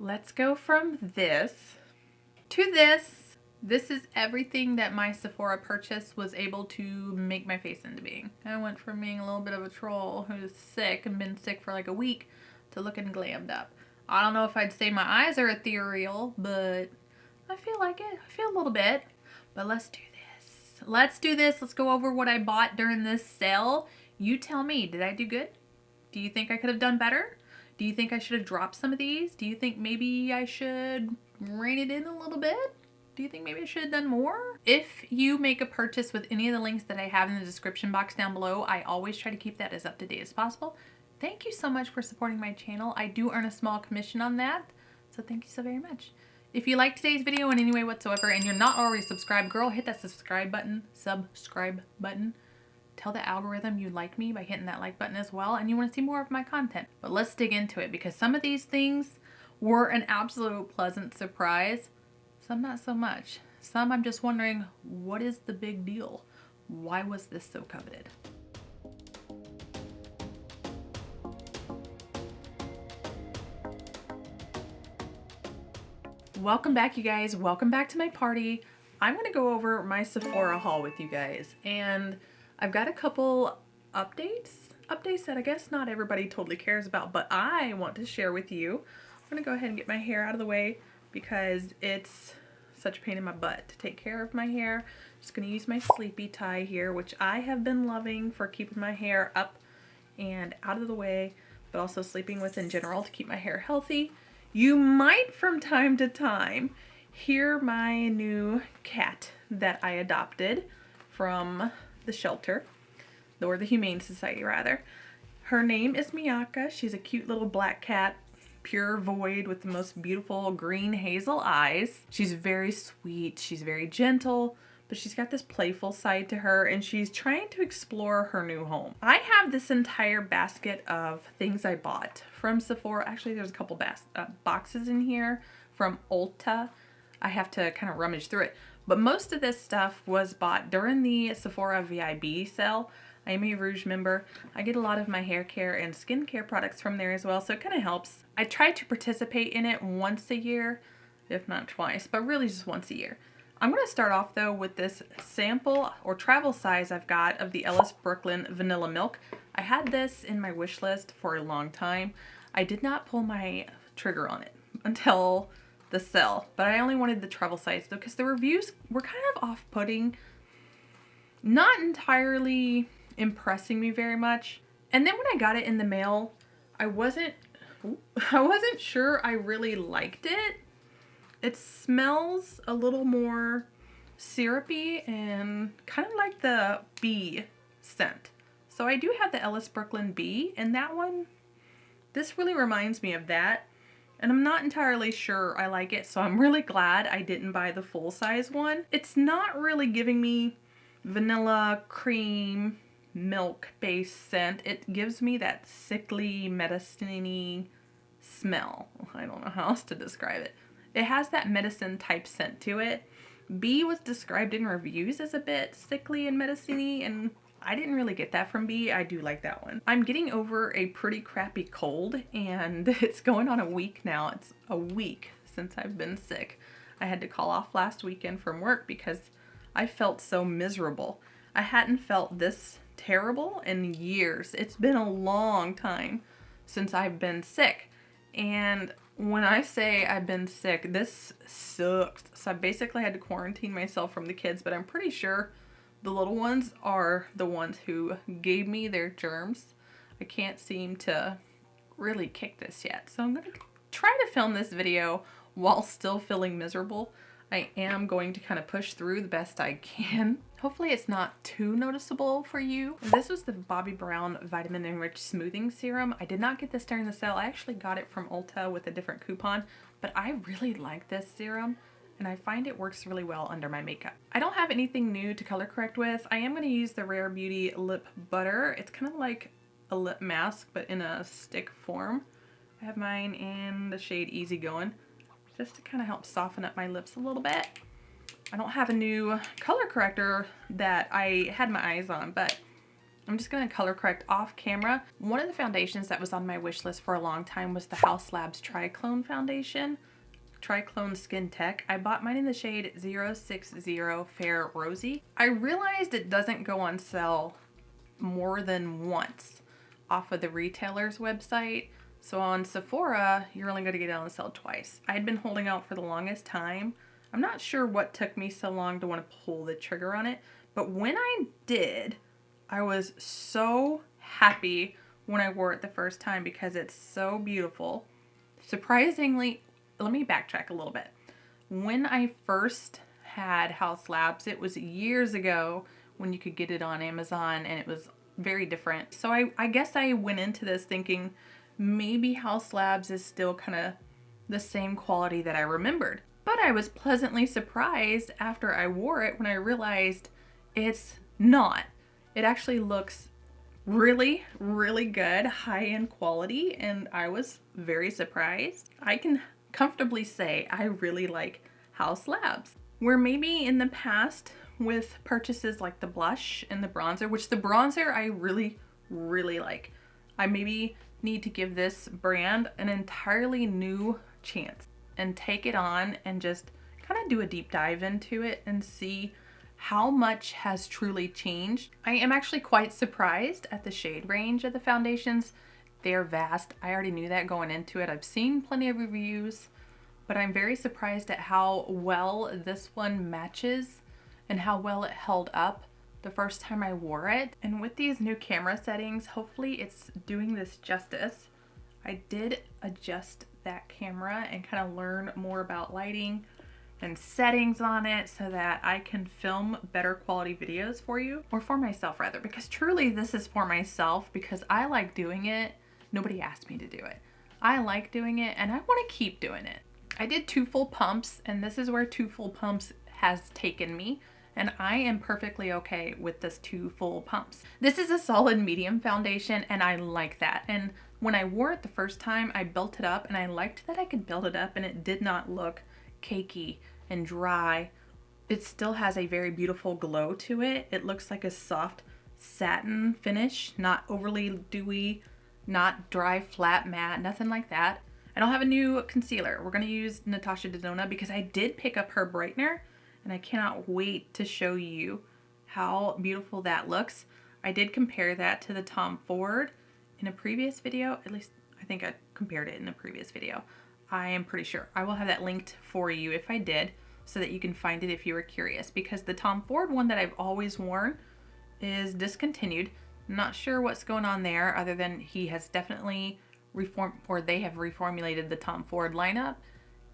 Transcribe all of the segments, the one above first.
Let's go from this to this. This is everything that my Sephora purchase was able to make my face into being. I went from being a little bit of a troll who's sick and been sick for like a week to looking glammed up. I don't know if I'd say my eyes are ethereal, but I feel like it. I feel a little bit. But let's do this. Let's do this. Let's go over what I bought during this sale. You tell me, did I do good? Do you think I could have done better? Do you think I should have dropped some of these? Do you think maybe I should rein it in a little bit? Do you think maybe I should have done more? If you make a purchase with any of the links that I have in the description box down below, I always try to keep that as up to date as possible. Thank you so much for supporting my channel. I do earn a small commission on that, so thank you so very much. If you like today's video in any way whatsoever and you're not already subscribed, girl, hit that subscribe button. Tell the algorithm you like me by hitting that like button as well and you want to see more of my content. But let's dig into it because some of these things were an absolute pleasant surprise. Some not so much. Some I'm just wondering, what is the big deal? Why was this so coveted? Welcome back, you guys. Welcome back to my party. I'm going to go over my Sephora haul with you guys, and I've got a couple updates that I guess not everybody totally cares about, but I want to share with you. I'm going to go ahead and get my hair out of the way because it's such a pain in my butt to take care of my hair. Just going to use my sleepy tie here, which I have been loving for keeping my hair up and out of the way, but also sleeping with in general to keep my hair healthy. You might from time to time hear my new cat that I adopted from the shelter, or the Humane Society rather. Her name is Miyaka. She's a cute little black cat, pure void with the most beautiful green hazel eyes. She's very sweet, she's very gentle, but she's got this playful side to her and she's trying to explore her new home. I have this entire basket of things I bought from Sephora. Actually, there's a couple boxes in here from Ulta. I have to kind of rummage through it. But most of this stuff was bought during the Sephora VIB sale. I am a Rouge member. I get a lot of my hair care and skincare products from there as well, so it kind of helps. I try to participate in it once a year, if not twice, but really just once a year. I'm going to start off though with this sample or travel size I've got of the Ellis Brooklyn Vanilla Milk. I had this in my wish list for a long time. I did not pull my trigger on it until the sale, but I only wanted the travel size though because the reviews were kind of off-putting, not entirely impressing me very much. And then when I got it in the mail, I wasn't sure I really liked it. It smells a little more syrupy and kind of like the bee scent. So I do have the Ellis Brooklyn Bee, and that one, this really reminds me of that. And I'm not entirely sure I like it, so I'm really glad I didn't buy the full-size one. It's not really giving me vanilla, cream, milk-based scent. It gives me that sickly, medicine-y smell. I don't know how else to describe it. It has that medicine-type scent to it. Bee was described in reviews as a bit sickly and medicine-y, and I didn't really get that from Bee. I do like that one. I'm getting over a pretty crappy cold, and it's going on a week now. It's a week since I've been sick. I had to call off last weekend from work because I felt so miserable. I hadn't felt this terrible in years. It's been a long time since I've been sick. And when I say I've been sick, this sucks. So I basically had to quarantine myself from the kids, but I'm pretty sure the little ones are the ones who gave me their germs. I can't seem to really kick this yet. So I'm going to try to film this video while still feeling miserable. I am going to kind of push through the best I can. Hopefully it's not too noticeable for you. This was the Bobbi Brown Vitamin Enriched Smoothing Serum. I did not get this during the sale. I actually got it from Ulta with a different coupon, but I really like this serum and I find it works really well under my makeup. I don't have anything new to color correct with. I am going to use the Rare Beauty Lip Butter. It's kind of like a lip mask, but in a stick form. I have mine in the shade Easy Going, just to kind of help soften up my lips a little bit. I don't have a new color corrector that I had my eyes on, but I'm just gonna color correct off camera. One of the foundations that was on my wish list for a long time was the Haus Labs Triclone foundation. Triclone Skin Tech. I bought mine in the shade 060 Fair Rosy. I realized it doesn't go on sale more than once off of the retailer's website. So on Sephora, you're only going to get it on sale twice. I had been holding out for the longest time. I'm not sure what took me so long to want to pull the trigger on it, but when I did, I was so happy when I wore it the first time because it's so beautiful. Surprisingly, let me backtrack a little bit. When I first had Haus Labs, it was years ago when you could get it on Amazon and it was very different. So I guess I went into this thinking maybe Haus Labs is still kind of the same quality that I remembered. But I was pleasantly surprised after I wore it when I realized it's not. It actually looks really, really good, high-end quality, and I was very surprised. I can comfortably say I really like Haus Labs. Where maybe in the past with purchases like the blush and the bronzer, which the bronzer I really, really like. I maybe need to give this brand an entirely new chance and take it on and just kind of do a deep dive into it and see how much has truly changed. I am actually quite surprised at the shade range of the foundations. They're vast. I already knew that going into it. I've seen plenty of reviews, but I'm very surprised at how well this one matches and how well it held up the first time I wore it. And with these new camera settings, hopefully it's doing this justice. I did adjust that camera and kind of learn more about lighting and settings on it so that I can film better quality videos for you, or for myself rather, because truly this is for myself because I like doing it. Nobody asked me to do it. I like doing it and I want to keep doing it. I did 2 full pumps, and this is where 2 full pumps has taken me, and I am perfectly okay with this 2 full pumps. This is a solid medium foundation and I like that. And when I wore it the first time, I built it up and I liked that I could build it up and it did not look cakey and dry. It still has a very beautiful glow to it. It looks like a soft satin finish, not overly dewy, not dry, flat, matte, nothing like that. I don't have a new concealer. We're gonna use Natasha Denona because I did pick up her brightener and I cannot wait to show you how beautiful that looks. I did compare that to the Tom Ford in a previous video. At least I think I compared it in the previous video. I am pretty sure. I will have that linked for you if I did, so that you can find it if you were curious, because the Tom Ford one that I've always worn is discontinued. Not sure what's going on there other than he has definitely they have reformulated the Tom Ford lineup,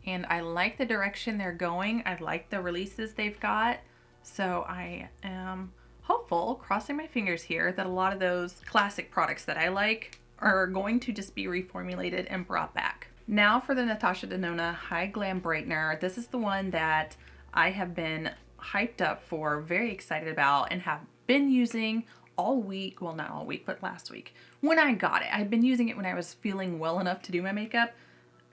and I like the direction they're going. I like the releases they've got, so I am hopeful, crossing my fingers here, that a lot of those classic products that I like are going to just be reformulated and brought back. Now for the Natasha Denona High Glam Brightener. This is the one that I have been hyped up for, very excited about, and have been using all week. Well, not all week, but last week when I got it. I've been using it when I was feeling well enough to do my makeup.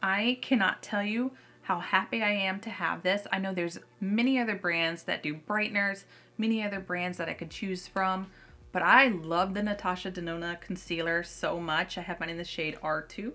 I cannot tell you how happy I am to have this. I know there's many other brands that do brighteners, many other brands that I could choose from, but I love the Natasha Denona concealer so much. I have mine in the shade R2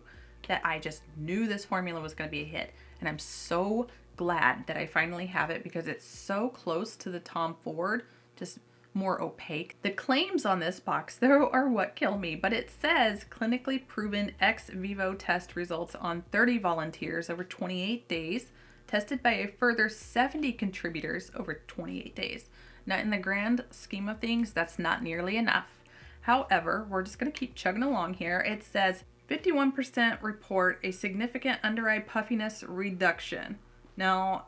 that I just knew this formula was going to be a hit, and I'm so glad that I finally have it because it's so close to the Tom Ford, just more opaque. The claims on this box though are what kill me, but it says clinically proven ex vivo test results on 30 volunteers over 28 days, tested by a further 70 contributors over 28 days. Now in the grand scheme of things, that's not nearly enough. However, we're just going to keep chugging along here. It says 51% report a significant under-eye puffiness reduction. Now,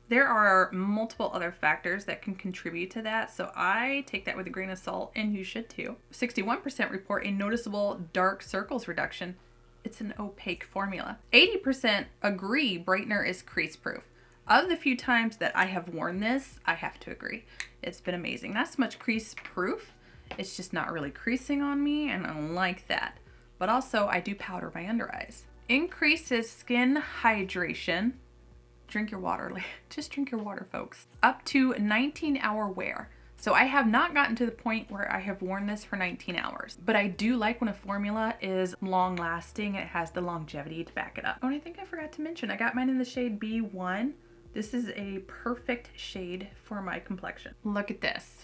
there are multiple other factors that can contribute to that, so I take that with a grain of salt, and you should too. 61% report a noticeable dark circles reduction. It's an opaque formula. 80% agree brightener is crease proof. Of the few times that I have worn this, I have to agree. It's been amazing. Not so much crease proof, it's just not really creasing on me, and I don't like that. But also, I do powder my under eyes. Increases skin hydration. Drink your water. Just drink your water, folks. Up to 19-hour wear. So I have not gotten to the point where I have worn this for 19 hours, but I do like when a formula is long lasting. It has the longevity to back it up. Oh, and I think I forgot to mention, I got mine in the shade B1. This is a perfect shade for my complexion. Look at this.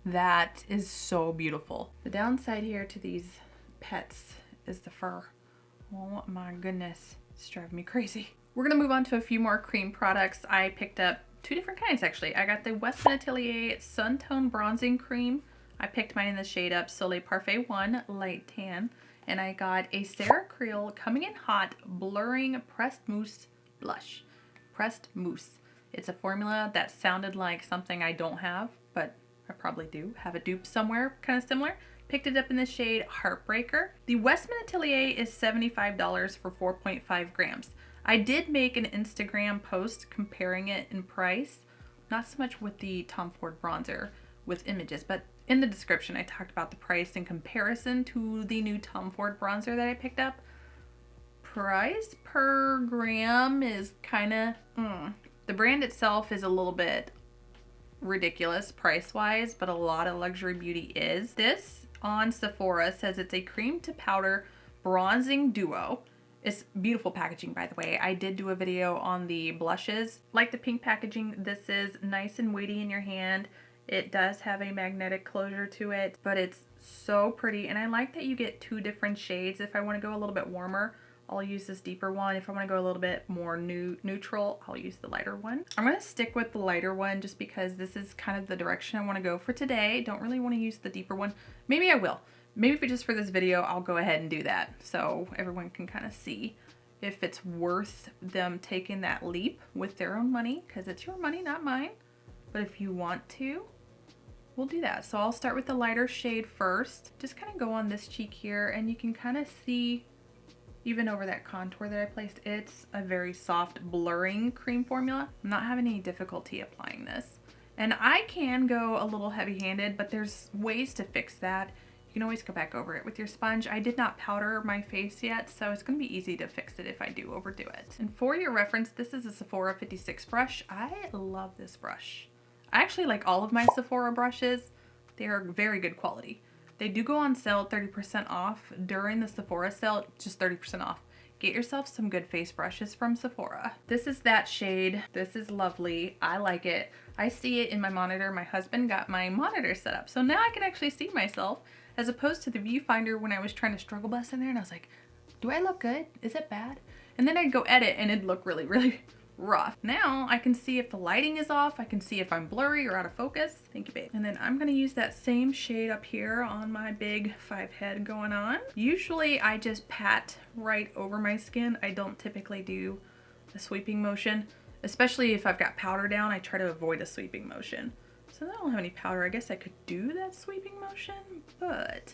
That is so beautiful. The downside here to these pets is the fur. Oh my goodness, it's driving me crazy. We're gonna move on to a few more cream products. I picked up two different kinds actually. I got the Westman Atelier Sun Tone Bronzing Cream. I picked mine in the shade up Soleil Parfait 1 Light Tan. And I got a Sarah Creal Coming in Hot Blurring Pressed Mousse Blush. Pressed Mousse. It's a formula that sounded like something I don't have, but I probably do have a dupe somewhere kind of similar. Picked it up in the shade Heartbreaker. The Westman Atelier is $75 for 4.5 grams. I did make an Instagram post comparing it in price, not so much with the Tom Ford bronzer with images, but in the description I talked about the price in comparison to the new Tom Ford bronzer that I picked up. Price per gram is kind of, the brand itself is a little bit ridiculous price-wise, but a lot of luxury beauty is. This on Sephora says it's a cream to powder bronzing duo. It's beautiful packaging, by the way. I did do a video on the blushes. Like the pink packaging, this is nice and weighty in your hand. It does have a magnetic closure to it, but it's so pretty. And I like that you get two different shades. If I want to go a little bit warmer, I'll use this deeper one. If I want to go a little bit more neutral, I'll use the lighter one. I'm going to stick with the lighter one just because this is kind of the direction I want to go for today. Don't really want to use the deeper one. Maybe I will. Maybe just for this video, I'll go ahead and do that so everyone can kind of see if it's worth them taking that leap with their own money, because it's your money, not mine. But if you want to, we'll do that. So I'll start with the lighter shade first. Just kind of go on this cheek here, and you can kind of see even over that contour that I placed. It's a very soft blurring cream formula. I'm not having any difficulty applying this. And I can go a little heavy-handed, but there's ways to fix that. You can always go back over it with your sponge. I did not powder my face yet, so it's gonna be easy to fix it if I do overdo it. And for your reference, this is a Sephora 56 brush. I love this brush. I actually like all of my Sephora brushes. They are very good quality. They do go on sale 30% off during the Sephora sale, just 30% off. Get yourself some good face brushes from Sephora. This is that shade. This is lovely. I like it. I see it in my monitor. My husband got my monitor set up, so now I can actually see myself, as opposed to the viewfinder when I was trying to struggle bus in there and I was like, do I look good? Is it bad? And then I'd go edit and it'd look really, really rough. Now I can see if the lighting is off. I can see if I'm blurry or out of focus. Thank you, babe. And then I'm gonna use that same shade up here on my big 5 head going on. Usually I just pat right over my skin. I don't typically do a sweeping motion, especially if I've got powder down. I try to avoid a sweeping motion. Since I don't have any powder, I guess I could do that sweeping motion, but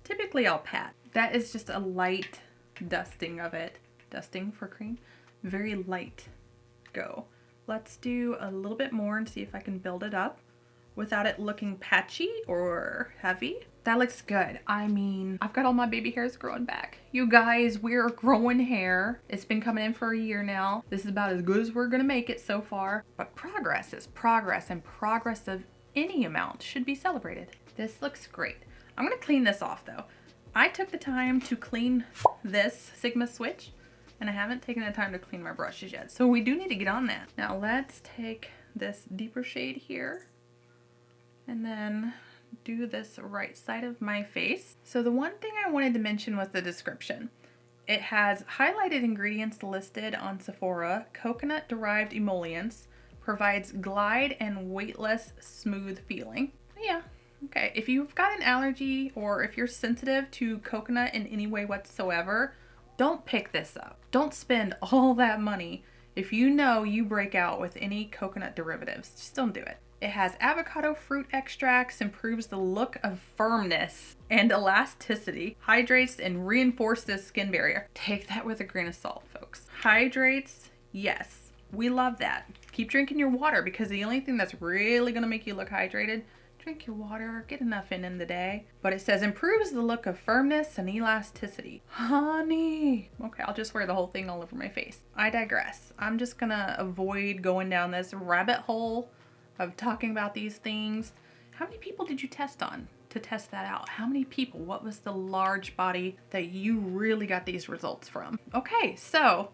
typically I'll pat. That is just a light dusting of it. Dusting for cream. Very light go. Let's do a little bit more and see if I can build it up without it looking patchy or heavy. That looks good. I mean, I've got all my baby hairs growing back. You guys, we're growing hair. It's been coming in for a year now. This is about as good as we're gonna make it so far. But progress is progress, and progress of any amount should be celebrated. This looks great. I'm gonna clean this off though. I took the time to clean this Sigma switch, and I haven't taken the time to clean my brushes yet. So we do need to get on that. Now let's take this deeper shade here and then do this right side of my face. So the one thing I wanted to mention was the description. It has highlighted ingredients listed on Sephora. Coconut derived emollients, provides glide and weightless smooth feeling. Yeah, okay. If you've got an allergy or if you're sensitive to coconut in any way whatsoever, don't pick this up. Don't spend all that money if you know you break out with any coconut derivatives. Just don't do it. It has avocado fruit extracts, improves the look of firmness and elasticity, hydrates and reinforces skin barrier. Take that with a grain of salt, folks. Hydrates, yes, we love that. Keep drinking your water, because the only thing that's really gonna make you look hydrated, drink your water, get enough in the day. But it says improves the look of firmness and elasticity. Honey. Okay, I'll just wear the whole thing all over my face. I digress. I'm just gonna avoid going down this rabbit hole of talking about these things How many people did you test on to test that out? How many people? What was the large body that you really got these results from? Okay, so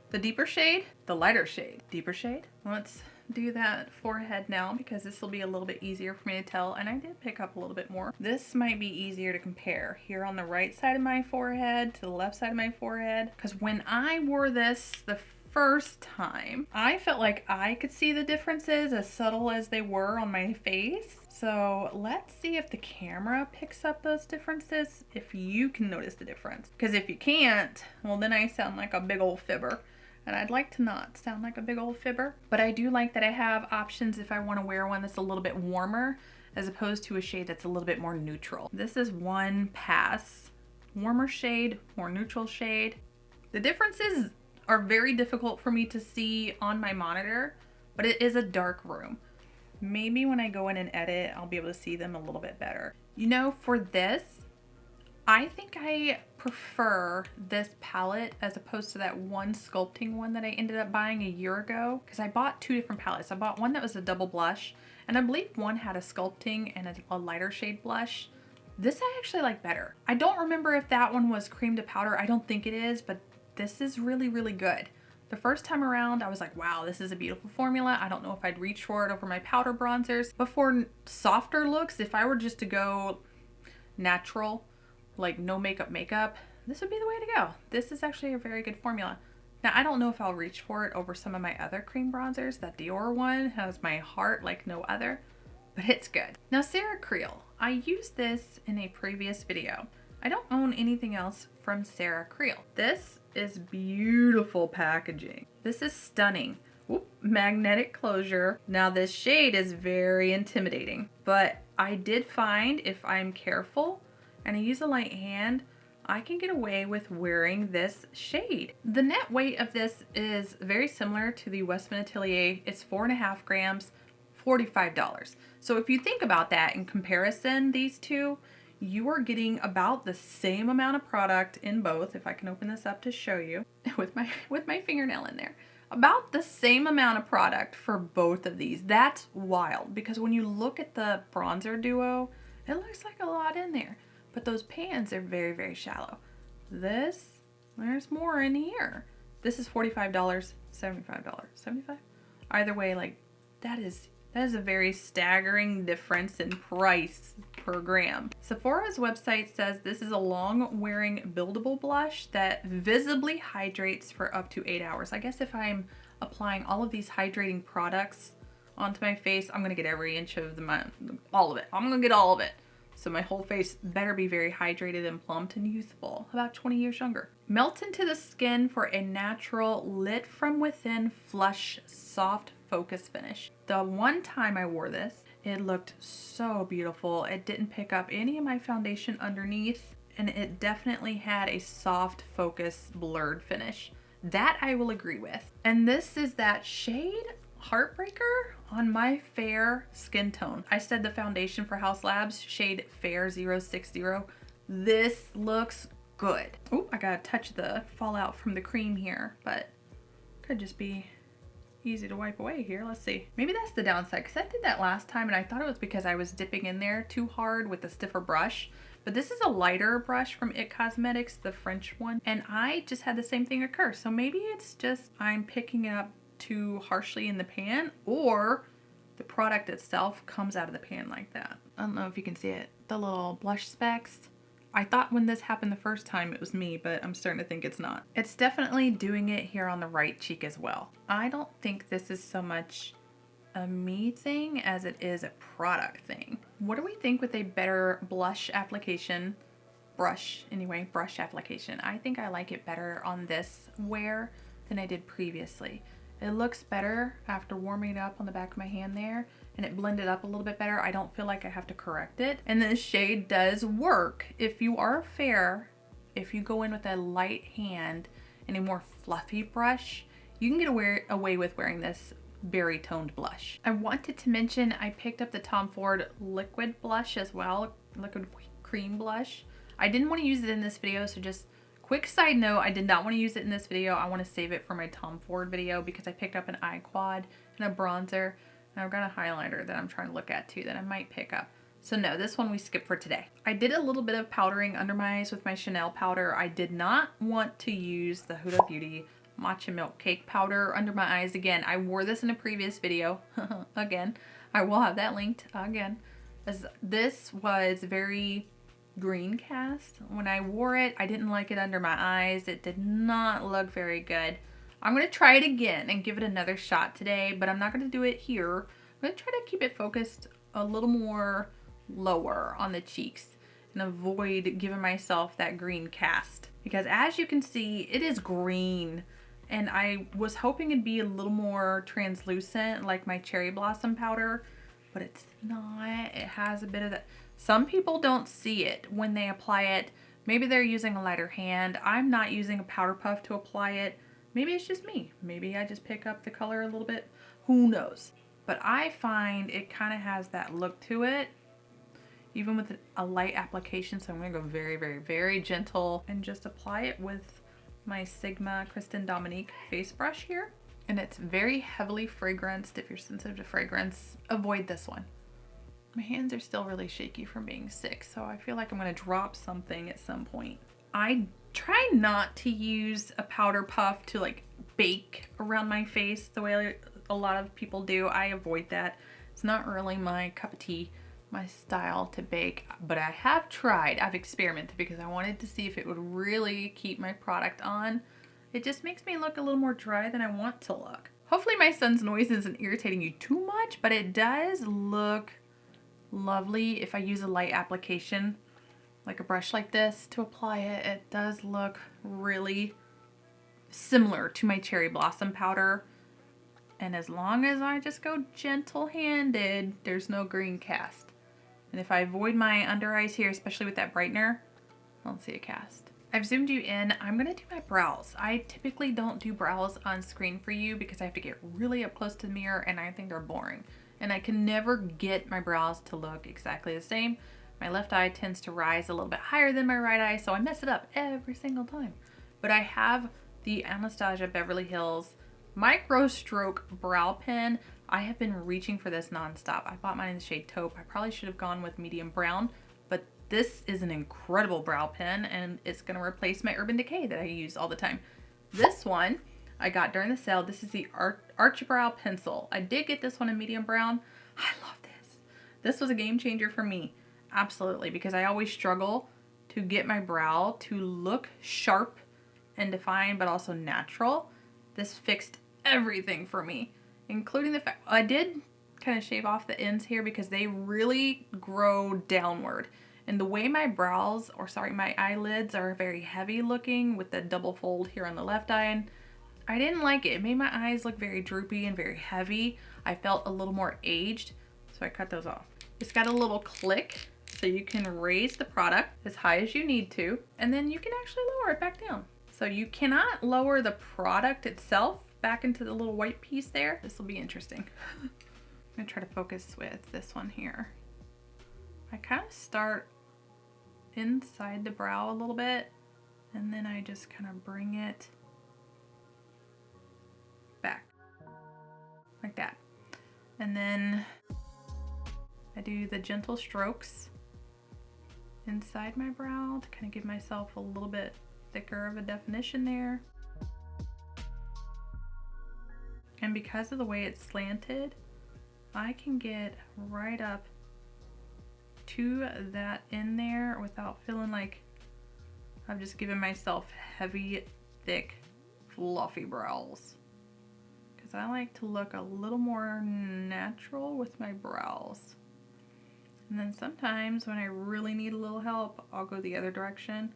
the deeper shade, the lighter shade. Deeper shade. Let's do that forehead now because this will be a little bit easier for me to tell, and I did pick up a little bit more. This might be easier to compare here on the right side of my forehead to the left side of my forehead, because when I wore this the first time, I felt like I could see the differences as subtle as they were on my face. So let's see if the camera picks up those differences, if you can notice the difference. Because if you can't, well, then I sound like a big old fibber. And I'd like to not sound like a big old fibber, but I do like that I have options if I want to wear one that's a little bit warmer as opposed to a shade that's a little bit more neutral. This is one pass. Warmer shade, more neutral shade. The differences are very difficult for me to see on my monitor, but it is a dark room. Maybe when I go in and edit, I'll be able to see them a little bit better. You know, for this, I think I prefer this palette as opposed to that one sculpting one that I ended up buying a year ago, because I bought two different palettes. I bought one that was a double blush, and I believe one had a sculpting and a lighter shade blush. This I actually like better. I don't remember if that one was cream to powder. I don't think it is, but this is really, really good. The first time around, I was like, wow, this is a beautiful formula. I don't know if I'd reach for it over my powder bronzers. But for softer looks, if I were just to go natural, like no makeup, this would be the way to go. This is actually a very good formula. Now, I don't know if I'll reach for it over some of my other cream bronzers. That Dior one has my heart like no other, but it's good. Now, Sarah Creal. I used this in a previous video. I don't own anything else from Sarah Creal. This is beautiful packaging. This is stunning. Oop, magnetic closure. Now, this shade is very intimidating, but I did find if I'm careful and I use a light hand, I can get away with wearing this shade. The net weight of this is very similar to the Westman Atelier. It's 4.5 grams, $45. So if you think about that in comparison, these two, you are getting about the same amount of product in both. If I can open this up to show you with my fingernail in there. About the same amount of product for both of these. That's wild, because when you look at the bronzer duo, it looks like a lot in there. But those pans are very, very shallow. This, there's more in here. This is $45, $75, $75. Either way, like that is a very staggering difference in price per gram. Sephora's website says this is a long wearing buildable blush that visibly hydrates for up to 8 hours. I guess if I'm applying all of these hydrating products onto my face, I'm gonna get every inch of all of it. I'm gonna get all of it. So my whole face better be very hydrated and plumped and youthful, about 20 years younger. Melts into the skin for a natural, lit from within, flush, soft focus finish. The one time I wore this, it looked so beautiful. It didn't pick up any of my foundation underneath, and it definitely had a soft focus blurred finish. That I will agree with. And this is that shade Heartbreaker on my fair skin tone. I said the foundation for Haus Labs, shade Fair 060. This looks good. Oh, I gotta touch the fallout from the cream here, but could just be easy to wipe away here. Let's see. Maybe that's the downside, because I did that last time and I thought it was because I was dipping in there too hard with a stiffer brush. But this is a lighter brush from IT Cosmetics, the French one, and I just had the same thing occur. So maybe it's just I'm picking it up too harshly in the pan, or the product itself comes out of the pan like that. I don't know if you can see it. The little blush specks. I thought when this happened the first time it was me, but I'm starting to think it's not. It's definitely doing it here on the right cheek as well. I don't think this is so much a me thing as it is a product thing. What do we think with a better blush application? Brush application. I think I like it better on this wear than I did previously. It looks better after warming it up on the back of my hand there, and it blended up a little bit better. I don't feel like I have to correct it. And this shade does work. If you are fair, if you go in with a light hand and a more fluffy brush, you can get away with wearing this berry toned blush. I wanted to mention I picked up the Tom Ford liquid blush as well, liquid cream blush. I didn't want to use it in this video, so just quick side note, I did not want to use it in this video. I want to save it for my Tom Ford video because I picked up an eye quad and a bronzer, And I've got a highlighter that I'm trying to look at too that I might pick up. So no, this one we skipped for today. I did a little bit of powdering under my eyes with my Chanel powder. I did not want to use the Huda Beauty Matcha Milk Cake powder under my eyes again. I wore this in a previous video. Again, I will have that linked again. As this was very green cast. When I wore it, I didn't like it under my eyes. It did not look very good. I'm going to try it again and give it another shot today, but I'm not going to do it here. I'm going to try to keep it focused a little more lower on the cheeks and avoid giving myself that green cast, because as you can see, it is green, and I was hoping it'd be a little more translucent like my cherry blossom powder, but it's not. It has a bit of that. Some people don't see it when they apply it. Maybe they're using a lighter hand. I'm not using a powder puff to apply it. Maybe it's just me. Maybe I just pick up the color a little bit. Who knows? But I find it kind of has that look to it, even with a light application. So I'm going to go very, very, very gentle and just apply it with my Sigma Kristen Dominique face brush here. And it's very heavily fragranced. If you're sensitive to fragrance, avoid this one. My hands are still really shaky from being sick, so I feel like I'm going to drop something at some point. I try not to use a powder puff to like bake around my face the way a lot of people do. I avoid that. It's not really my cup of tea, my style to bake, but I have tried. I've experimented because I wanted to see if it would really keep my product on. It just makes me look a little more dry than I want to look. Hopefully my son's noise isn't irritating you too much, but it does look lovely if I use a light application like a brush like this to apply it. It does look really similar to my cherry blossom powder, and as long as I just go gentle-handed, there's no green cast. And if I avoid my under eyes here, especially with that brightener, I don't see a cast. I've zoomed you in. I'm gonna do my brows. I typically don't do brows on screen for you because I have to get really up close to the mirror and I think they're boring. And I can never get my brows to look exactly the same. My left eye tends to rise a little bit higher than my right eye, so I mess it up every single time. But I have the Anastasia Beverly Hills Micro Stroke Brow Pen. I have been reaching for this nonstop. I bought mine in the shade taupe. I probably should have gone with medium brown, but this is an incredible brow pen and it's gonna replace my Urban Decay that I use all the time. This one I got during the sale. This is the Arch Brow Pencil. I did get this one in medium brown. I love this. This was a game changer for me. Absolutely, because I always struggle to get my brow to look sharp and defined, but also natural. This fixed everything for me, including the fact I did kind of shave off the ends here because they really grow downward. And the way my brows, or sorry, my eyelids are very heavy looking with the double fold here on the left eye, and I didn't like it. It made my eyes look very droopy and very heavy. I felt a little more aged, so I cut those off. It's got a little click, so you can raise the product as high as you need to, and then you can actually lower it back down. So you cannot lower the product itself back into the little white piece there. This will be interesting. I'm gonna try to focus with this one here. I kind of start inside the brow a little bit, and then I just kind of bring it back like that. And then I do the gentle strokes inside my brow to kind of give myself a little bit thicker of a definition there. And because of the way it's slanted, I can get right up to that in there without feeling like I've just given myself heavy, thick, fluffy brows. Because I like to look a little more natural with my brows. And then sometimes when I really need a little help, I'll go the other direction,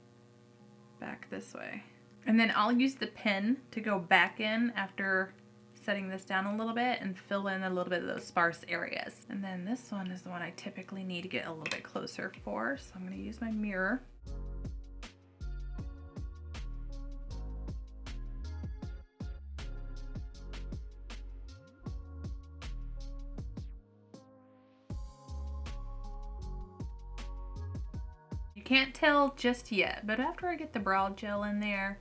back this way. And then I'll use the pen to go back in after setting this down a little bit and fill in a little bit of those sparse areas. And then this one is the one I typically need to get a little bit closer for, so I'm going to use my mirror. You can't tell just yet, but after I get the brow gel in there,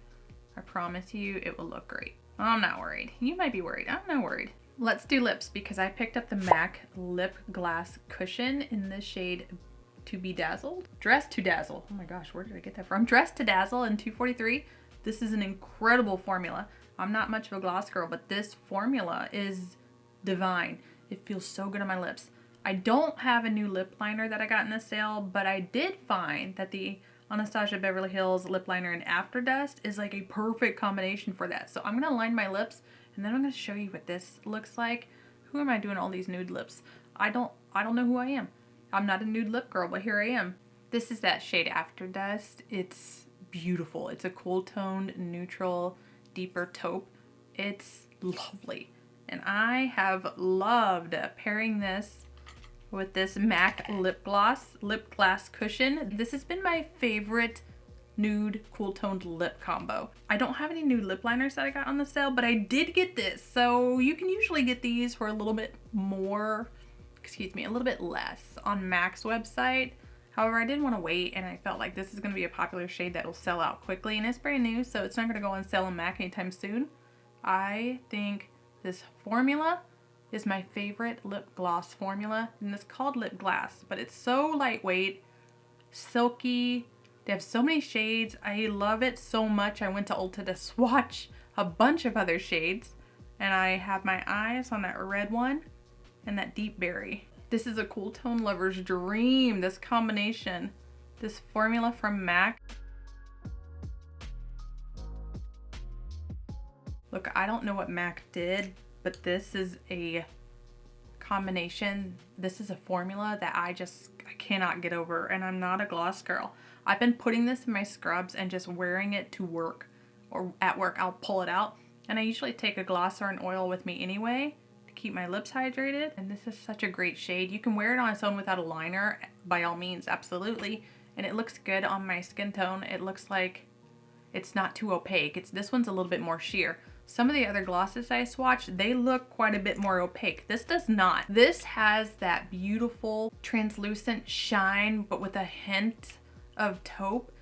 I promise you it will look great. I'm not worried. You might be worried. I'm not worried. Let's do lips because I picked up the MAC Lipglass Cushion in the shade To Be Dazzled. Dressed to Dazzle. Oh my gosh, where did I get that from? Dressed to Dazzle in 243. This is an incredible formula. I'm not much of a gloss girl, but this formula is divine. It feels so good on my lips. I don't have a new lip liner that I got in the sale, but I did find that the Anastasia Beverly Hills lip liner in After Dust is like a perfect combination for that. So I'm gonna line my lips and then I'm gonna show you what this looks like. Who am I doing all these nude lips? I don't know who I am. I'm not a nude lip girl, but here I am. This is that shade After Dust. It's beautiful. It's a cool toned, neutral, deeper taupe. It's lovely. And I have loved pairing this with this MAC Lipglass Cushion. This has been my favorite nude cool toned lip combo. I don't have any nude lip liners that I got on the sale, but I did get this. So you can usually get these for a little bit more, a little bit less on MAC's website. However, I didn't want to wait and I felt like this is going to be a popular shade that will sell out quickly and it's brand new, so it's not going to go on sale on MAC anytime soon. I think this formula is my favorite lip gloss formula, and it's called Lip Glass, but it's so lightweight, silky. They have so many shades. I love it so much. I went to Ulta to swatch a bunch of other shades, and I have my eyes on that red one and that deep berry. This is a cool tone lover's dream, this combination, this formula from MAC. Look, I don't know what MAC did, but this is a combination. This is a formula that I cannot get over, and I'm not a gloss girl. I've been putting this in my scrubs and just wearing it to work, or at work I'll pull it out, and I usually take a gloss or an oil with me anyway to keep my lips hydrated. And this is such a great shade. You can wear it on its own without a liner, by all means, absolutely, and it looks good on my skin tone. It looks like it's not too opaque. This one's a little bit more sheer. Some of the other glosses I swatched, they look quite a bit more opaque. This does not. This has that beautiful translucent shine, but with a hint of taupe.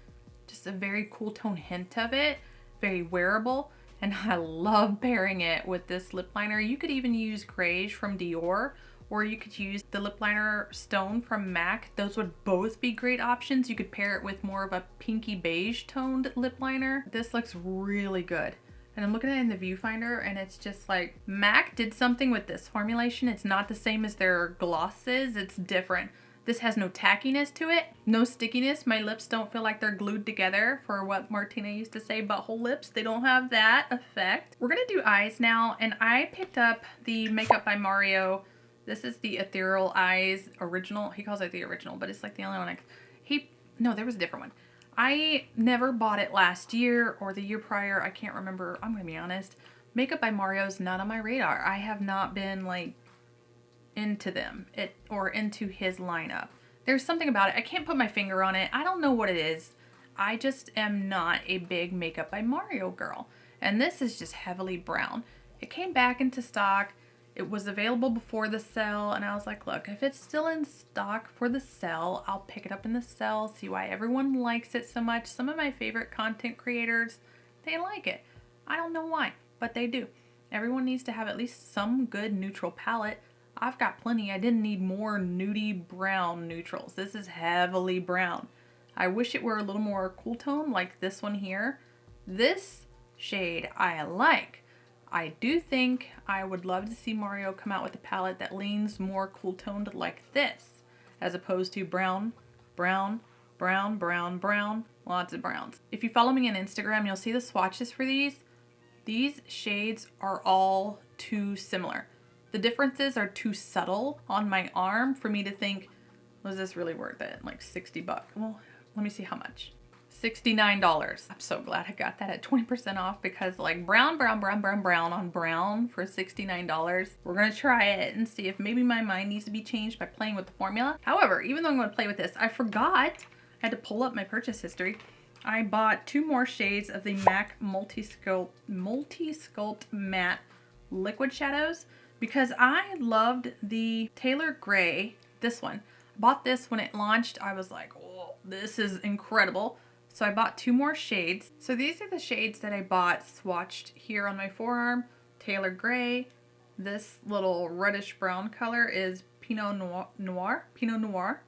Just a very cool tone hint of it. Very wearable. And I love pairing it with this lip liner. You could even use Cream from Dior, or you could use the lip liner Stone from MAC. Those would both be great options. You could pair it with more of a pinky beige toned lip liner. This looks really good. And I'm looking at it in the viewfinder and it's just like MAC did something with this formulation. It's not the same as their glosses. It's different. This has no tackiness to it, no stickiness. My lips don't feel like they're glued together, for what Martina used to say, butthole lips. They don't have that effect. We're gonna do eyes now, and I picked up the Makeup by Mario. This is the Ethereal Eyes original. He calls it the original, but it's like the only one no, there was a different one. I never bought it last year or the year prior. I can't remember. I'm gonna be honest. Makeup by Mario's not on my radar. I have not been like into them or into his lineup. There's something about it. I can't put my finger on it. I don't know what it is. I just am not a big Makeup by Mario girl. And this is just heavily brown. It came back into stock. It was available before the sale, and I was like, look, if it's still in stock for the sale, I'll pick it up in the sale, see why everyone likes it so much. Some of my favorite content creators, they like it. I don't know why, but they do. Everyone needs to have at least some good neutral palette. I've got plenty. I didn't need more nudie brown neutrals. This is heavily brown. I wish it were a little more cool tone like this one here. This shade I like. I do think I would love to see Mario come out with a palette that leans more cool toned like this, as opposed to brown, brown, brown, brown, brown, lots of browns. If you follow me on Instagram, you'll see the swatches for these. These shades are all too similar. The differences are too subtle on my arm for me to think, was this really worth it? Like 60 bucks. Well, let me see how much. $69. I'm so glad I got that at 20% off, because like brown, brown, brown, brown, brown on brown for $69. We're gonna try it and see if maybe my mind needs to be changed by playing with the formula. However, even though I'm gonna play with this, I forgot, I had to pull up my purchase history. I bought 2 more shades of the MAC Multi-Sculpt Matte Liquid Shadows because I loved the Taylor Gray, this one. Bought this when it launched. I was like, oh, this is incredible. So I bought 2 more shades. So these are the shades that I bought swatched here on my forearm. Taylor Gray, This little reddish brown color is Pinot Noir.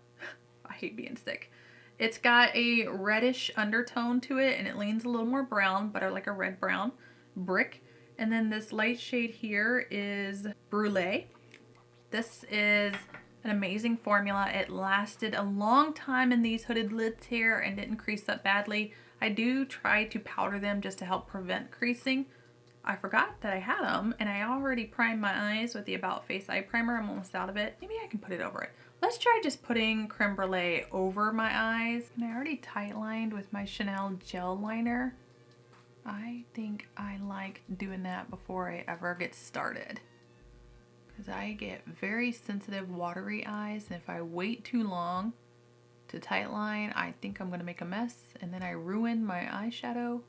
I hate being sick. It's got a reddish undertone to it and it leans a little more brown, but like a red brown brick. And then this light shade here is Brulee. This is an amazing formula. It lasted a long time in these hooded lids here and didn't crease up badly. I do try to powder them just to help prevent creasing. I forgot that I had them and I already primed my eyes with the About Face eye primer. I'm almost out of it. Maybe I can put it over it. Let's try just putting creme brulee over my eyes. And I already tight lined with my Chanel gel liner. I think I like doing that before I ever get started, because I get very sensitive watery eyes, and if I wait too long to tight line, I think I'm gonna make a mess and then I ruin my eyeshadow.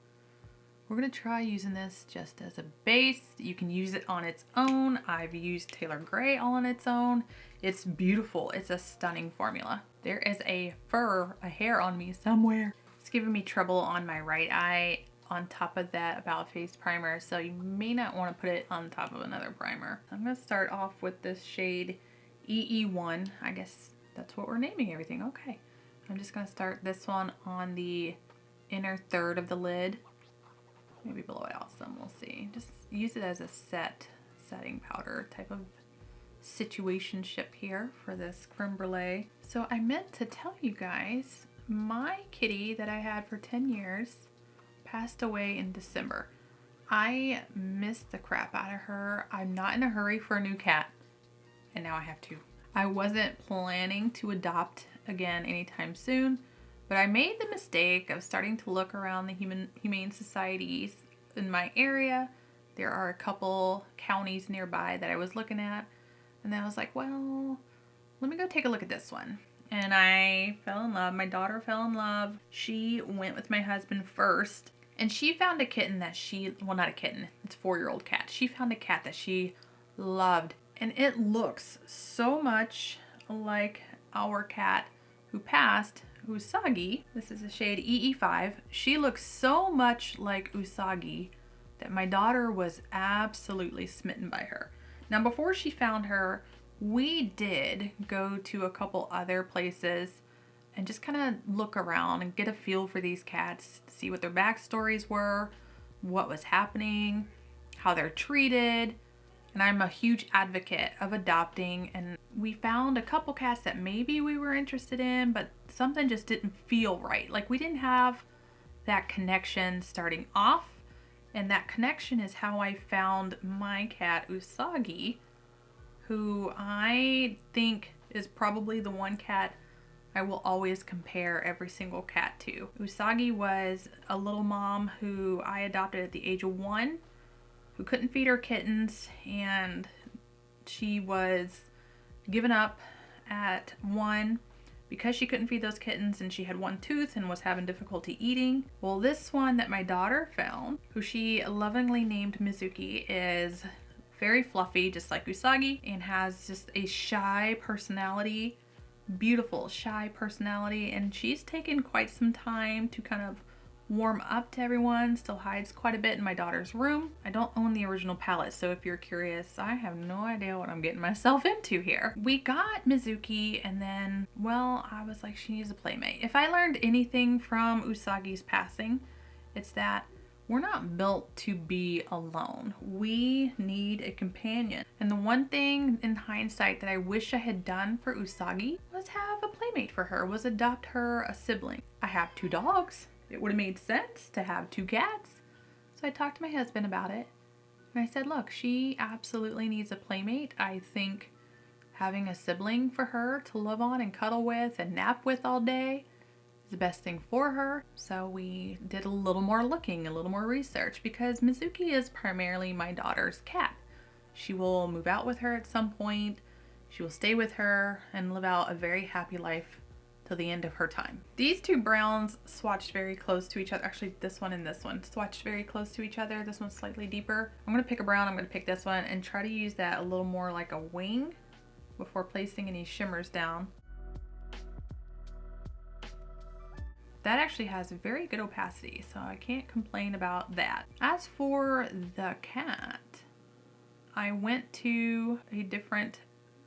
We're gonna try using this just as a base. You can use it on its own. I've used Taylor Gray all on its own. It's beautiful. It's a stunning formula. There is a hair on me somewhere. It's giving me trouble on my right eye on top of that About Face primer, so you may not want to put it on top of another primer. I'm gonna start off with this shade EE1. I guess that's what we're naming everything. Okay. I'm just gonna start this one on the inner third of the lid. Maybe blow it out some, we'll see. Just use it as a setting powder type of situationship here for this creme brulee. So I meant to tell you guys, my kitty that I had for 10 years passed away in December. I missed the crap out of her. I'm not in a hurry for a new cat, and now I have two. I wasn't planning to adopt again anytime soon, but I made the mistake of starting to look around the humane societies in my area. There are a couple counties nearby that I was looking at, and then I was like, well, let me go take a look at this one. And I fell in love. My daughter fell in love. She went with my husband first, and she found a kitten that well, not a kitten, it's a 4-year-old cat. She found a cat that she loved, and it looks so much like our cat who passed, Usagi. This is the shade EE5. She looks so much like Usagi that my daughter was absolutely smitten by her. Now, before she found her, we did go to a couple other places and just kind of look around and get a feel for these cats, see what their backstories were, what was happening, how they're treated. And I'm a huge advocate of adopting, and we found a couple cats that maybe we were interested in, but something just didn't feel right. Like we didn't have that connection starting off, and that connection is how I found my cat Usagi, who I think is probably the one cat I will always compare every single cat to. Usagi was a little mom who I adopted at the age of 1, who couldn't feed her kittens, and she was given up at 1 because she couldn't feed those kittens, and she had 1 tooth and was having difficulty eating. Well, this one that my daughter found, who she lovingly named Mizuki, is very fluffy, just like Usagi, and has just a shy personality, beautiful shy personality, and she's taken quite some time to kind of warm up to everyone. Still hides quite a bit in my daughter's room. I don't own the original palette, so if you're curious, I have no idea what I'm getting myself into here. We got Mizuki, and then, well, I was like, she needs a playmate. If I learned anything from Usagi's passing, it's that we're not built to be alone. We need a companion. And the one thing in hindsight that I wish I had done for Usagi was have a playmate for her, was adopt her a sibling. I have 2 dogs. It would have made sense to have 2 cats. So I talked to my husband about it, and I said, look, she absolutely needs a playmate. I think having a sibling for her to love on and cuddle with and nap with all day is the best thing for her. So we did a little more looking, a little more research, because Mizuki is primarily my daughter's cat. She will move out with her at some point. She will stay with her and live out a very happy life till the end of her time. These 2 browns swatched very close to each other. Actually, this one and this one swatched very close to each other. This one's slightly deeper. I'm gonna pick a brown, I'm gonna pick this one and try to use that a little more like a wing before placing any shimmers down. That actually has very good opacity, so I can't complain about that. As for the cat, I went to a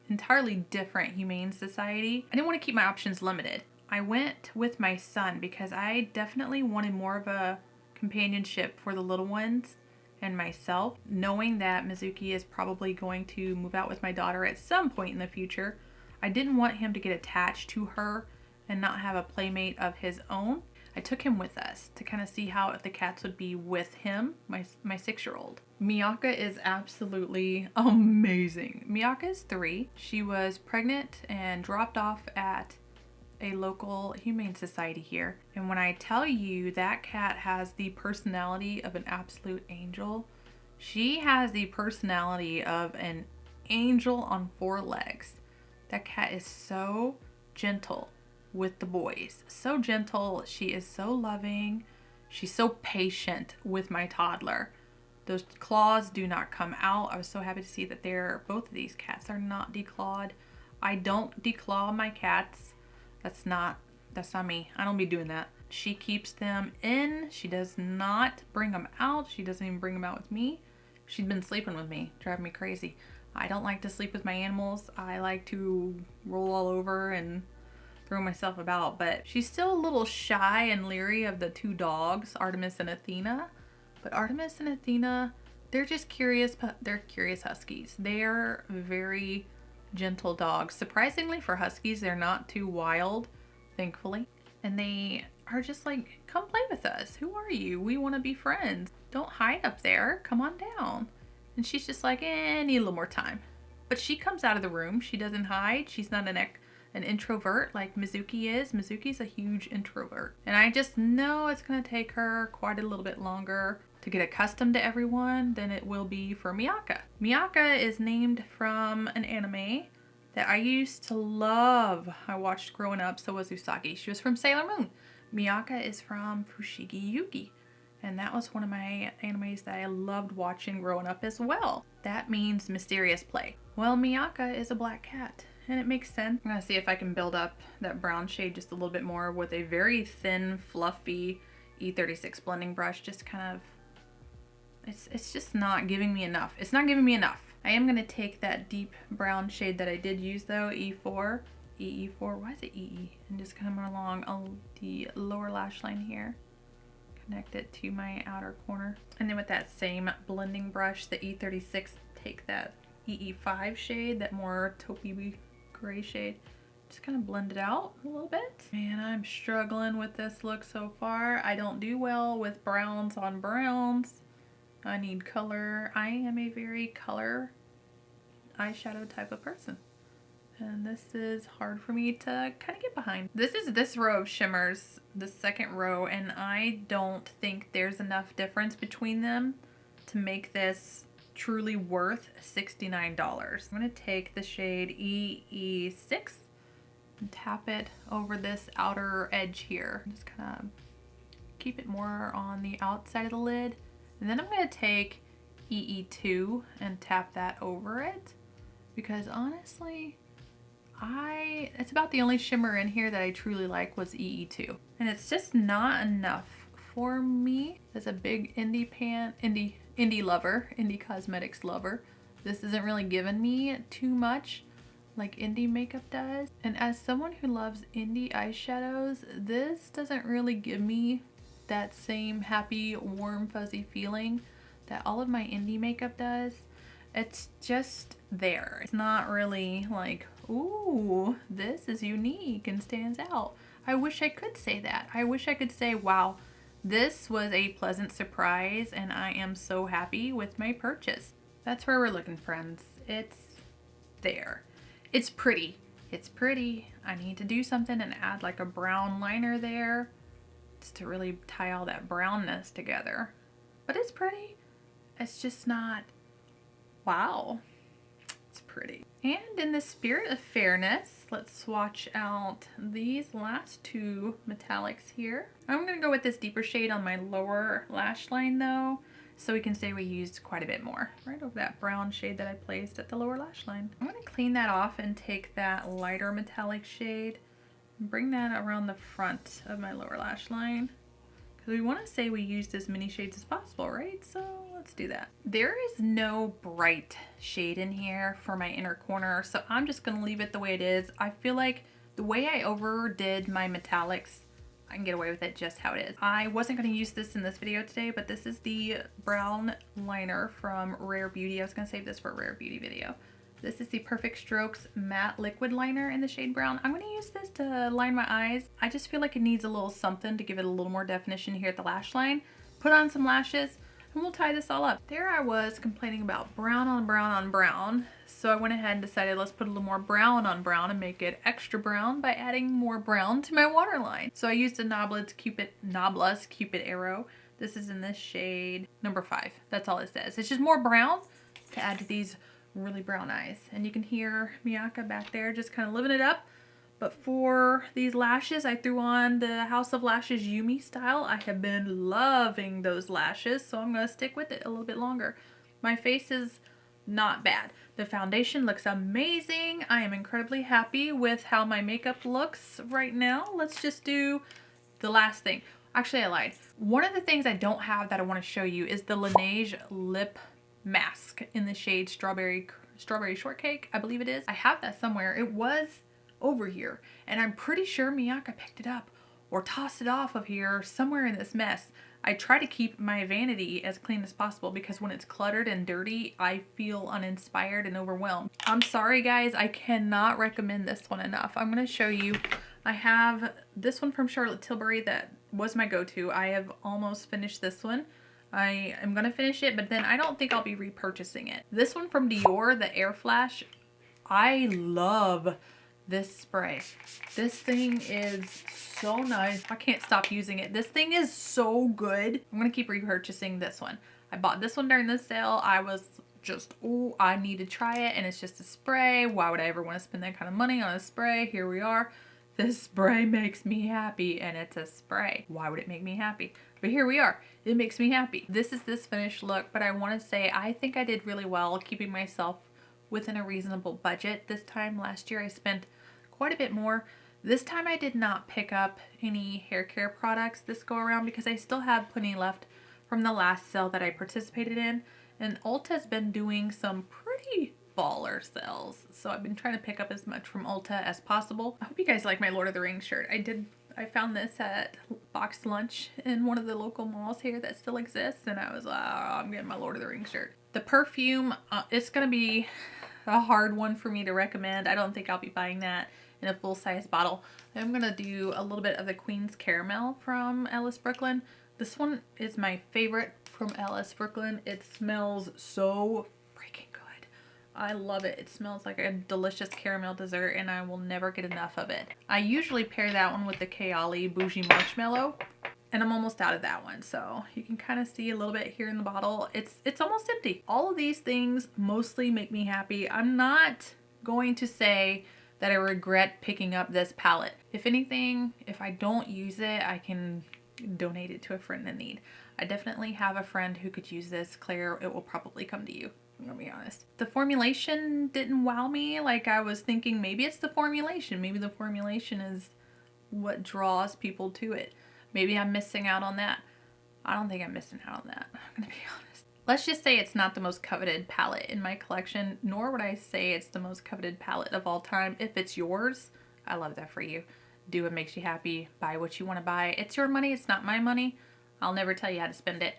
entirely different humane society. I didn't want to keep my options limited. I went with my son because I definitely wanted more of a companionship for the little ones and myself, knowing that Mizuki is probably going to move out with my daughter at some point in the future. I didn't want him to get attached to her and not have a playmate of his own. I took him with us to kind of see how the cats would be with him, my 6-year-old. Miyaka is absolutely amazing. Miyaka is 3. She was pregnant and dropped off at a local humane society here. And when I tell you that cat has the personality of an absolute angel, she has the personality of an angel on 4 legs. That cat is so gentle with the boys. So gentle. She is so loving. She's so patient with my toddler. Those claws do not come out. I was so happy to see that both of these cats are not declawed. I don't declaw my cats. That's not me. I don't be doing that. She keeps them in. She does not bring them out. She doesn't even bring them out with me. She's been sleeping with me, driving me crazy. I don't like to sleep with my animals. I like to roll all over and throw myself about, but she's still a little shy and leery of the 2 dogs, Artemis and Athena. But Artemis and Athena, they're just curious. They're curious huskies. They're very gentle dogs. Surprisingly for huskies, they're not too wild, thankfully. And they are just like, come play with us. Who are you? We want to be friends. Don't hide up there. Come on down. And she's just like, need a little more time. But she comes out of the room. She doesn't hide. She's not an introvert like Mizuki is. Mizuki's a huge introvert. And I just know it's going to take her quite a little bit longer to get accustomed to everyone than it will be for Miyaka. Miyaka is named from an anime that I used to love. I watched growing up, so was Usagi. She was from Sailor Moon. Miyaka is from Fushigi Yugi. And that was one of my animes that I loved watching growing up as well. That means mysterious play. Well, Miyaka is a black cat, and it makes sense. I'm gonna see if I can build up that brown shade just a little bit more with a very thin, fluffy E36 blending brush. Just kind of, it's just not giving me enough. It's not giving me enough. I am gonna take that deep brown shade that I did use though, E4, why is it EE? And just come along the lower lash line here. Connect it to my outer corner. And then with that same blending brush, the E36, take that EE5 shade, that more taupey gray shade, just kind of blend it out a little bit. Man, I'm struggling with this look so far. I don't do well with browns on browns. I need color. I am a very color eyeshadow type of person. And this is hard for me to kind of get behind. This is this row of shimmers, the second row, and I don't think there's enough difference between them to make this truly worth $69. I'm gonna take the shade EE6 and tap it over this outer edge here. Just kind of keep it more on the outside of the lid. And then I'm gonna take EE2 and tap that over it, because honestly, it's about the only shimmer in here that I truly like was EE2. And it's just not enough for me as a big indie lover, indie cosmetics lover. This isn't really giving me too much like indie makeup does. And as someone who loves indie eyeshadows, this doesn't really give me that same happy, warm, fuzzy feeling that all of my indie makeup does. It's just there. It's not really like, ooh, this is unique and stands out. I wish I could say that. I wish I could say, wow, this was a pleasant surprise and I am so happy with my purchase. That's where we're looking, friends. It's there. It's pretty. It's pretty. I need to do something and add like a brown liner there just to really tie all that brownness together. But it's pretty. It's just not, wow. It's pretty. And in the spirit of fairness, let's swatch out these last 2 metallics here. I'm gonna go with this deeper shade on my lower lash line though, so we can say we used quite a bit more. Right over that brown shade that I placed at the lower lash line. I'm gonna clean that off and take that lighter metallic shade and bring that around the front of my lower lash line, because we want to say we used as many shades as possible, right? So let's do that. There is no bright shade in here for my inner corner, so I'm just going to leave it the way it is. I feel like the way I overdid my metallics, I can get away with it just how it is. I wasn't going to use this in this video today, but this is the brown liner from Rare Beauty. I was going to save this for a Rare Beauty video. This is the Perfect Strokes Matte Liquid Liner in the shade brown. I'm going to use this to line my eyes. I just feel like it needs a little something to give it a little more definition here at the lash line. Put on some lashes and we'll tie this all up. There I was complaining about brown on brown on brown. So I went ahead and decided let's put a little more brown on brown and make it extra brown by adding more brown to my waterline. So I used a Noblas Cupid Arrow. This is in this shade number 5. That's all it says. It's just more brown to add to these really brown eyes. And you can hear Miyaka back there just kind of living it up. But for these lashes, I threw on the House of Lashes Yumi style. I have been loving those lashes, so I'm going to stick with it a little bit longer. My face is not bad. The foundation looks amazing. I am incredibly happy with how my makeup looks right now. Let's just do the last thing. Actually, I lied. One of the things I don't have that I want to show you is the Laneige lip mask in the shade Strawberry Shortcake, I believe it is. I have that somewhere. It was over here, and I'm pretty sure Miyaka picked it up or tossed it off of here somewhere in this mess. I try to keep my vanity as clean as possible because when it's cluttered and dirty, I feel uninspired and overwhelmed. I'm sorry guys, I cannot recommend this one enough. I'm going to show you. I have this one from Charlotte Tilbury that was my go-to. I have almost finished this one. I am going to finish it, but then I don't think I'll be repurchasing it. This one from Dior, the Airflash, I love this spray. This thing is so nice. I can't stop using it. This thing is so good. I'm going to keep repurchasing this one. I bought this one during this sale. I was just, oh, I need to try it, and it's just a spray. Why would I ever want to spend that kind of money on a spray? Here we are. This spray makes me happy, and it's a spray. Why would it make me happy? But here we are. It makes me happy. This is this finished look, but I want to say I think I did really well keeping myself within a reasonable budget. This time last year I spent quite a bit more. This time I did not pick up any hair care products this go around because I still have plenty left from the last sale that I participated in, and Ulta's been doing some pretty baller sales, so I've been trying to pick up as much from Ulta as possible. I hope you guys like my Lord of the Rings shirt. I found this at boxed lunch in one of the local malls here that still exists, and I was like, oh, I'm getting my Lord of the Rings shirt. The perfume, it's gonna be a hard one for me to recommend. I don't think I'll be buying that in a full-size bottle. I'm gonna do a little bit of the Queen's Caramel from Ellis Brooklyn. This one is my favorite from Ellis Brooklyn. It smells so freaking good. I love it. It smells like a delicious caramel dessert, and I will never get enough of it. I usually pair that one with the Kayali Bougie Marshmallow, and I'm almost out of that one. So you can kind of see a little bit here in the bottle. It's almost empty. All of these things mostly make me happy. I'm not going to say that I regret picking up this palette. If anything, if I don't use it, I can donate it to a friend in need. I definitely have a friend who could use this. Claire, it will probably come to you. I'm gonna be honest. The formulation didn't wow me. Like, I was thinking maybe it's the formulation. Maybe the formulation is what draws people to it. Maybe I'm missing out on that. I don't think I'm missing out on that. I'm gonna be honest. Let's just say it's not the most coveted palette in my collection, nor would I say it's the most coveted palette of all time. If it's yours, I love that for you. Do what makes you happy. Buy what you want to buy. It's your money. It's not my money. I'll never tell you how to spend it.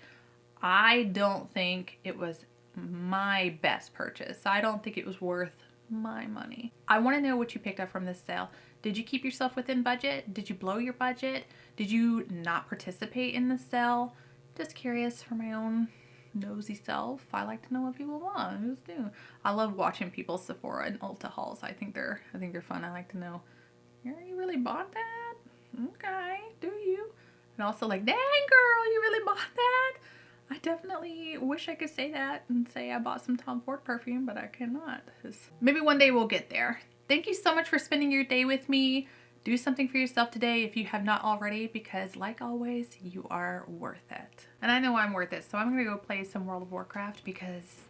I don't think it was my best purchase. I don't think it was worth my money. I want to know what you picked up from this sale. Did you keep yourself within budget? Did you blow your budget? Did you not participate in the sale? Just curious for my own nosy self. I like to know what people want. Who's new? I love watching people's Sephora and Ulta hauls. I think they're fun. I like to know, you really bought that? Okay, do you? And also like, dang girl, you really bought that? I definitely wish I could say that and say I bought some Tom Ford perfume, but I cannot. Maybe one day we'll get there. Thank you so much for spending your day with me. Do something for yourself today if you have not already, because like always, you are worth it. And I know I'm worth it, so I'm gonna go play some World of Warcraft because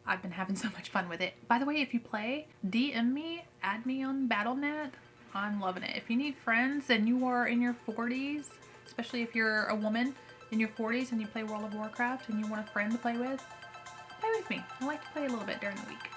I've been having so much fun with it. By the way, if you play, DM me, add me on Battle.net. I'm loving it. If you need friends and you are in your 40s, especially if you're a woman in your 40s and you play World of Warcraft and you want a friend to play with me. I like to play a little bit during the week.